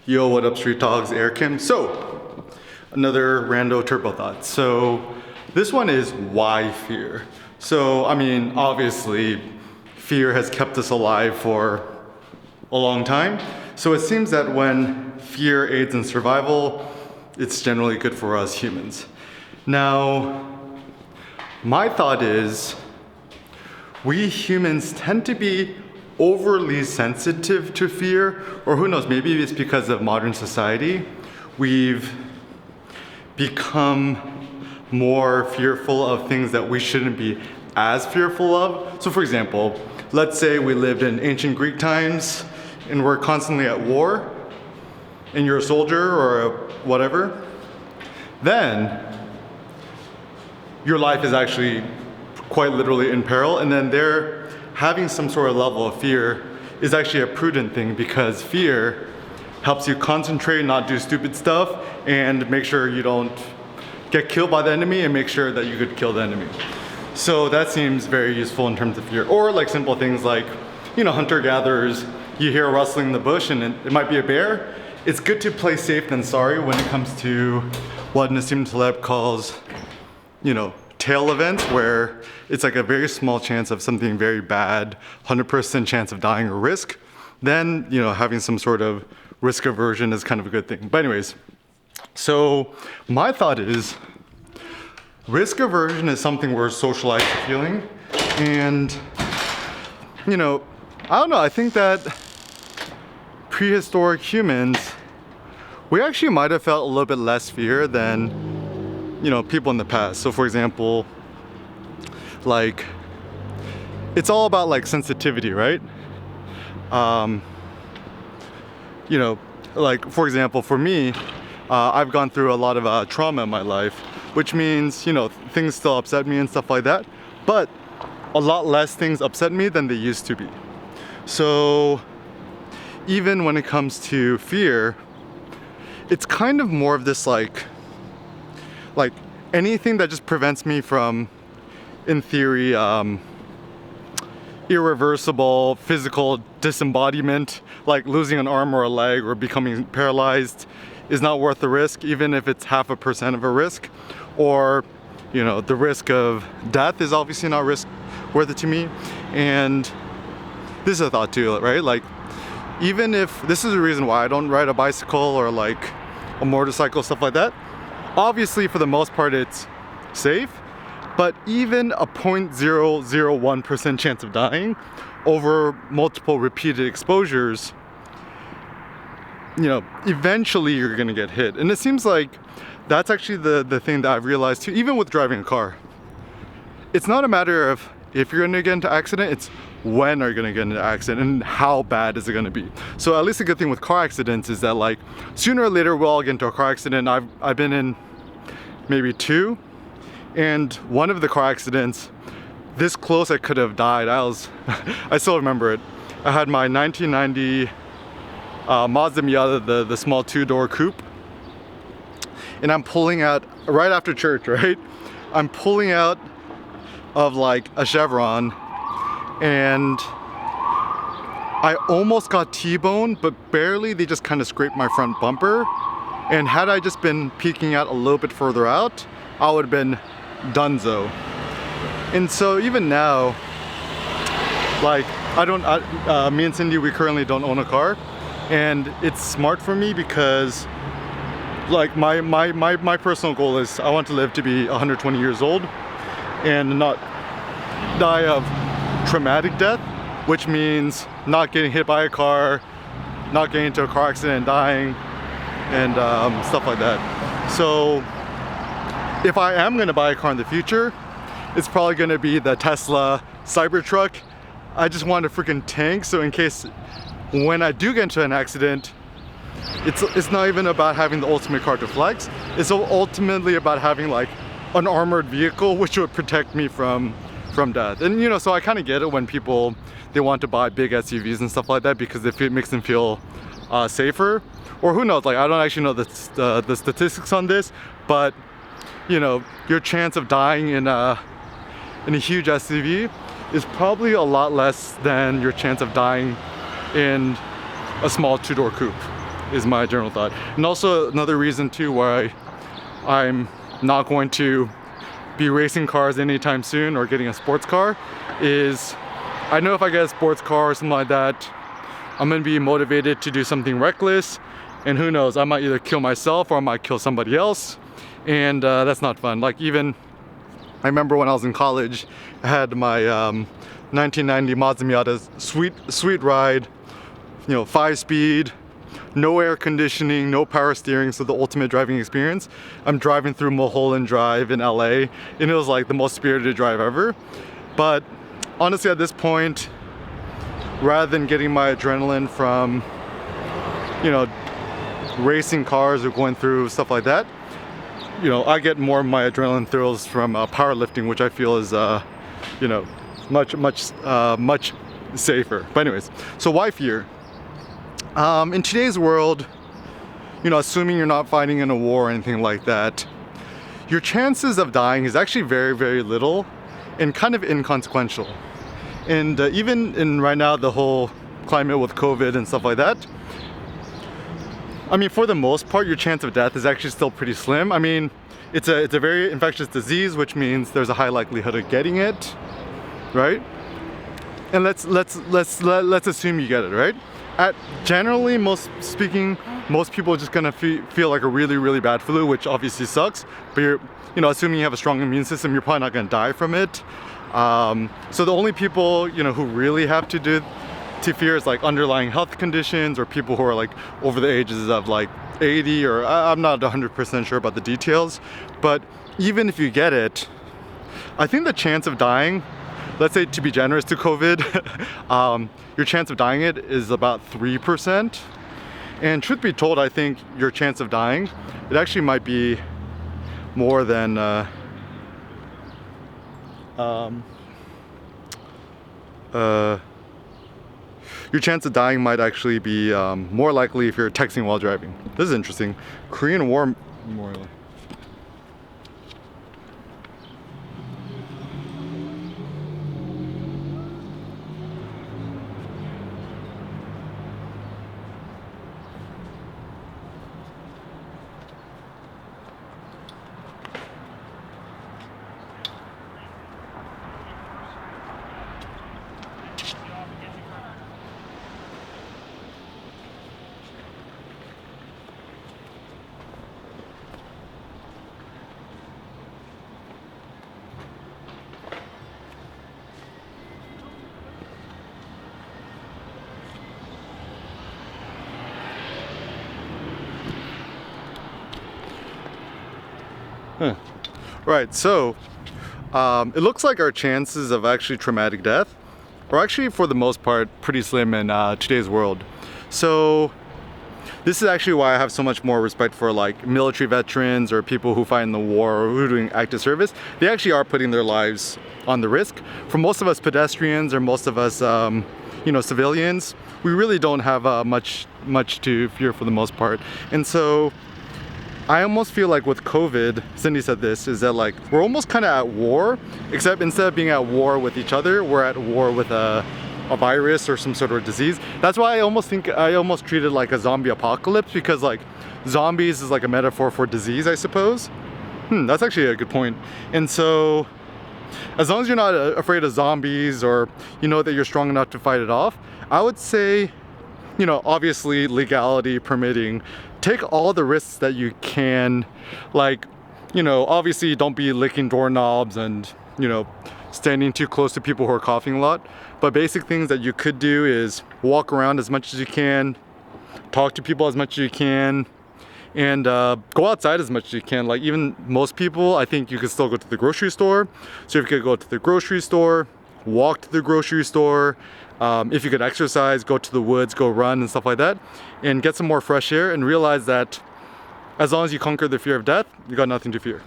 Yo, what up, Street Dogs? Air Kim. So, another rando turbo thought. So, this one is why fear? So, I mean, obviously, fear has kept us alive for a long time. So, it seems that when fear aids in survival, it's generally good for us humans. Now, my thought is, we humans tend to be overly sensitive to fear, or who knows, maybe it's because of modern society. We've become more fearful of things that we shouldn't be as fearful of. So for example, let's say we lived in ancient Greek times and we're constantly at war, and you're a soldier or whatever, then your life is actually quite literally in peril, and then they're having some sort of level of fear is actually a prudent thing, because fear helps you concentrate, not do stupid stuff, and make sure you don't get killed by the enemy, and make sure that you could kill the enemy. So that seems very useful in terms of fear. Or like simple things like, you know, hunter-gatherers, you hear rustling in the bush and it might be a bear. It's good to play safe than sorry when it comes to what Nassim Taleb calls, you know, tail events, where it's like a very small chance of something very bad, 100% chance of dying or risk. Then, you know, having some sort of risk aversion is kind of a good thing. But anyways, so my thought is, risk aversion is something we're socialized to feeling. And, you know, I don't know, I think that prehistoric humans, we actually might have felt a little bit less fear than, you know, people in the past. So for example, like, it's all about like sensitivity, right? You know, like for example, for me, I've gone through a lot of trauma in my life, which means, you know, things still upset me and stuff like that, but a lot less things upset me than they used to be. So even when it comes to fear, it's kind of more of this like anything that just prevents me from, in theory, irreversible physical disembodiment, like losing an arm or a leg or becoming paralyzed, is not worth the risk, even if it's 0.5% of a risk. Or, you know, the risk of death is obviously not worth it to me. And this is a thought too, right? Like, even if, this is the reason why I don't ride a bicycle or like a motorcycle, stuff like that. Obviously, for the most part, it's safe, but even a 0.001% chance of dying over multiple repeated exposures, you know, eventually you're gonna get hit. And it seems like that's actually the thing that I've realized too, even with driving a car. It's not a matter of if you're gonna get into an accident, it's when are you gonna get into an accident and how bad is it gonna be. So at least a good thing with car accidents is that, like, sooner or later we'll all get into a car accident. I've been in maybe 2, and one of the car accidents, this close I could have died. I still remember it. I had my 1990 Mazda Miata, the small 2-door coupe, and I'm pulling out right after church, right? I'm pulling out of like a Chevron, and I almost got T-boned, but barely. They just kind of scraped my front bumper, and had I just been peeking out a little bit further out, I would have been donezo. And so even now, like, me and Cindy, we currently don't own a car, and it's smart for me because, like, my personal goal is I want to live to be 120 years old and not die of traumatic death, which means not getting hit by a car, not getting into a car accident and dying, and stuff like that. So if I am gonna buy a car in the future, it's probably gonna be the Tesla Cybertruck. I just want a freaking tank, so in case when I do get into an accident, it's not even about having the ultimate car to flex. It's ultimately about having like an armored vehicle which would protect me from death. And you know, so I kind of get it when people, they want to buy big SUVs and stuff like that because it makes them feel safer. Or who knows, like, I don't actually know the statistics on this, but you know, your chance of dying in a huge SUV is probably a lot less than your chance of dying in a small 2-door coupe. is my general thought. And also another reason too why I'm not going to be racing cars anytime soon or getting a sports car is I know if I get a sports car or something like that, I'm gonna be motivated to do something reckless, and who knows, I might either kill myself or I might kill somebody else, and that's not fun. Like, even I remember when I was in college, I had my 1990 Mazda Miata, sweet ride, you know, 5-speed, no air conditioning, no power steering, so the ultimate driving experience. I'm driving through Mulholland Drive in LA, and it was like the most spirited drive ever. But honestly, at this point, rather than getting my adrenaline from, you know, racing cars or going through stuff like that, you know, I get more of my adrenaline thrills from powerlifting, which I feel is, you know, much safer. But anyways, so why fear? In today's world, you know, assuming you're not fighting in a war or anything like that, your chances of dying is actually very, very little and kind of inconsequential. And even in right now, the whole climate with COVID and stuff like that, I mean, for the most part, your chance of death is actually still pretty slim. I mean, it's a very infectious disease, which means there's a high likelihood of getting it, right? And let's assume you get it, right? Generally, most people are just gonna feel like a really, really bad flu, which obviously sucks. But you're, you know, assuming you have a strong immune system, you're probably not gonna die from it. So the only people, you know, who really have to fear is like underlying health conditions, or people who are like over the ages of like 80, or I'm not 100% sure about the details. But even if you get it, I think the chance of dying, let's say to be generous to COVID, your chance of dying it is about 3%. And truth be told, I think your chance of dying, it actually might be more than your chance of dying might actually be more likely if you're texting while driving. This is interesting. Korean War Memorial. Right, so it looks like our chances of actually traumatic death are actually, for the most part, pretty slim in today's world. So this is actually why I have so much more respect for like military veterans or people who fight in the war or who are doing active service. They actually are putting their lives on the risk. For most of us pedestrians, or most of us you know, civilians, we really don't have much to fear for the most part. And so I almost feel like with COVID, Cindy said this, is that like we're almost kind of at war, except instead of being at war with each other, we're at war with a virus or some sort of disease. That's why I almost treat it like a zombie apocalypse, because like zombies is like a metaphor for disease, I suppose. That's actually a good point. And so as long as you're not afraid of zombies, or you know that you're strong enough to fight it off, I would say, you know, obviously legality permitting, take all the risks that you can. Like, you know, obviously don't be licking doorknobs and, you know, standing too close to people who are coughing a lot. But basic things that you could do is walk around as much as you can, talk to people as much as you can, and go outside as much as you can. Like, even most people, I think you could still go to the grocery store. So if you could go to the grocery store, walk to the grocery store, if you could exercise, go to the woods, go run and stuff like that, and get some more fresh air, and realize that as long as you conquer the fear of death, you got nothing to fear.